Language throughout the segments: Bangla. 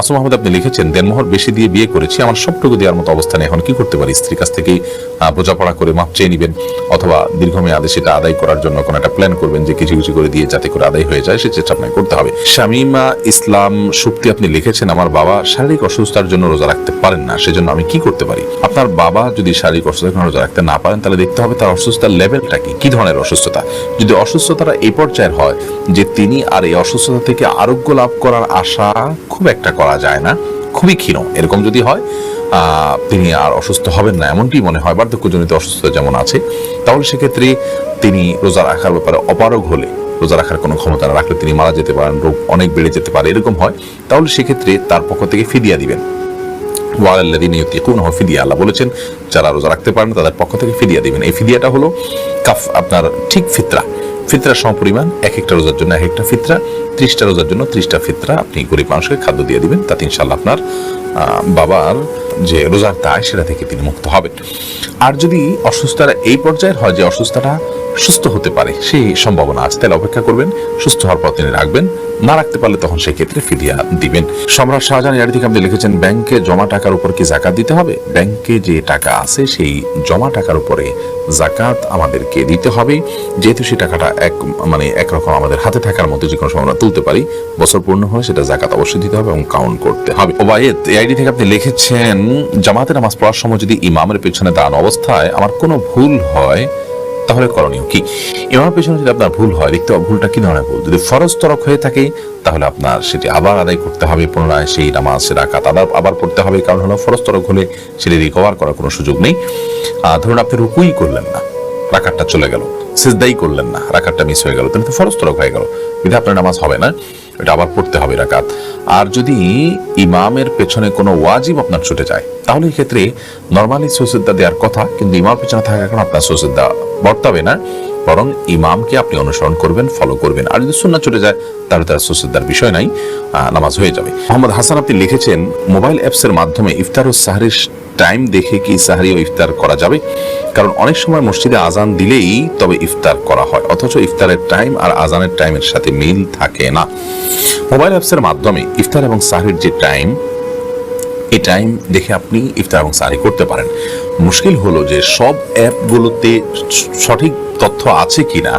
মাসুম আহমেদ আপনি লিখেছেন, দেনমোহর বেশি দিয়ে বিয়ে করেছি, আমার সবটুকু দেওয়ার মতো অবস্থানে এখন কি করতে পারি? স্ত্রীর কাছ থেকেই বোঝাপড়া করে মাপ চেয়ে নিবেন, অথবা দীর্ঘমেয়াদে সেটা আদায় করার জন্য কোনো একটা প্ল্যান করবেন যে কিছু কিছু করে দিয়ে যাতে করে আদায় হয়ে যায়, সে চেষ্টা আপনাকে করতে হবে। শামীমা ইসলাম সুপ্তি আপনি লিখেছেন, আমার বাবা শারীরিক অসুস্থতার জন্য রোজা রাখতে পারেন না, সেজন্য আমি কি করতে পারি? আপনার বাবা যদি শারীরিক অসুস্থতার জন্য রোজা রাখতে না পারেন, তাহলে দেখতে হবে তার অসুস্থতার লেভেলটা কি ধরনের অসুস্থতা। যদি অসুস্থতাটা এই পর্যায়ের হয় যে তিনি আর এই অসুস্থতা থেকে আরোগ্য লাভ করার আশা খুব একটা করা যায় না, খুবই ক্ষীণ, এরকম যদি হয় তিনি আর অসুস্থ হবেন না, এমনটি মনে হয়, বার্ধক্যজনিত অসুস্থতা যেমন আছে, তাহলে সেক্ষেত্রে তিনি রোজা রাখার ব্যাপারে অপারগ হলে, রোজা রাখার কোনো ক্ষমতা না রাখলে তিনি মারা যেতে পারেন, রোগ অনেক বেড়ে যেতে পারে, এরকম হয়, তাহলে সেক্ষেত্রে তার পক্ষ থেকে ফিদিয়া দিবেন। আল্লাহ বলেছেন যারা রোজা রাখতে পারেন তাদের পক্ষ থেকে ফিদিয়া দিবেন। এই ফিদিয়াটা হলো আপনার ঠিক ফিতরা সমপরিমাণ, এক একটা রোজার জন্য এক একটা ফিতরা, 30টা রোজার জন্য 30টা ফিতরা আপনি গরিব মানুষকে খাদ্য দিয়ে দিবেন, তাতে ইনশাআল্লাহ আপনার বাবার যে রোজার দায় সেটা থেকে তিনি মুক্ত হবেন। আর যদি অসুস্থতা এই পর্যায়ের হয় যে অসুস্থতা সুস্থ হতে পারে, সেই সম্ভাবনা আছে, তাহলে অপেক্ষা করবেন, সুস্থ হওয়ার পর তিনি রাখবেন, না রাখতে পারলে তখন সেই ক্ষেত্রে ফিদিয়া দিবেন। সম্রাট শাহজাহান এর থেকে আপনি লিখেছেন, ব্যাংকে জমা টাকার উপর কি যাকাত দিতে হবে? ব্যাংকে যে টাকা আছে সেই জমা টাকার উপরে যাকাত আমাদেরকে দিতে হবে, যেহেতু সেই টাকাটা একরকম আমাদের হাতে থাকার মতো যে কোনো সময় আমরা তুলতে পারি, বছর পূর্ণ হলে সেটা যাকাত অবশ্যই দিতে হবে এবং কাউন্ট করতে হবে। ওবায়েদ এই আইডি থেকে আপনি লিখেছেন, জামাতে নামাজ পড়ার সময় যদি ইমামের পেছনে দাঁড়ানো অবস্থায় আমার কোনো ভুল হয় তাহলে করণীয় কি? ইমামের পেছনে যদি আপনার ভুল হয়, দেখতে হবে ভুলটা কি ধরনের ভুল। যদি ফরজ তরক হয়ে থাকে তাহলে আপনার সেটি আবার আদায় করতে হবে, পুনরায় সেই নামাজ রাকাত আবার পড়তে হবে, কারণ হলো ফরজ তরক হলে সেটি রিকভার করার কোনো সুযোগ নেই। ধরুন আপনি রুকুই করলেন না, রাকাতটা চলে গেল, সিজদাই করলেন না, রাকাতটা মিস হয়ে গেল, তাহলে তো ফরজ তরক হয়ে গেল, বিধা আপনার নামাজ হবে না, এটা আবার পড়তে হবে রাকাত। আর যদি ইমামের পেছনে কোনো ওয়াজিব আপনার ছুটে যায়, তাহলে এই ক্ষেত্রে নরমালি সুজদা দেওয়ার কথা, কিন্তু ইমামের পেছনে থাকার কারণে আপনার সুজদা বর্তাবে না, বরং ইমামকে আপনি অনুসরণ করবেন, ফলো করবেন। আর যদি সুন্নাত ছুটে যায় তাহলে তার সুজদার বিষয় নাই, নামাজ হয়ে যাবে। মোহাম্মদ হাসান আপনি লিখেছেন, মোবাইল অ্যাপসের মাধ্যমে ইফতার ও সাহরির টাইম দেখে কি সাহরি ও ইফতার করা যাবে? কারণ অনেক সময় মসজিদে আজান দিলেই তবে ইফতার করা হয়, অথচ ইফতারের টাইম আর আজানের টাইমের সাথে মিল থাকে না। মোবাইল অ্যাপসের মাধ্যমে ইফতার এবং সাহরির যে টাইম, এই টাইম দেখে আপনি ইফতার এবং সাহরি করতে পারেন। মুশকিল হলো যে সব অ্যাপগুলোতে সঠিক তথ্য আছে কিনা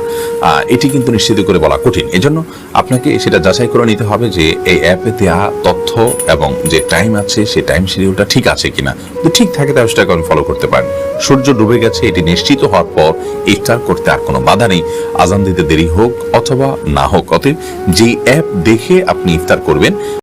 এটি কিন্তু নিশ্চিত করে বলা কঠিন। এজন্য আপনাকে সেটা যাচাই করে নিতে হবে যে এই অ্যাপে দেওয়া তথ্য এবং যে টাইম আছে সেই টাইম শিডিউলটা ঠিক আছে কিনা। যদি ঠিক থাকে তাহলে সেটাকে আপনি ফলো করতে পারেন। সূর্য ডুবে গেছে এটি নিশ্চিত হওয়ার পর ইফতার করতে আর কোনো বাধা নেই, আজান দিতে দেরি হোক অথবা না হোক। অতএব যেই অ্যাপ দেখে আপনি ইফতার করবেন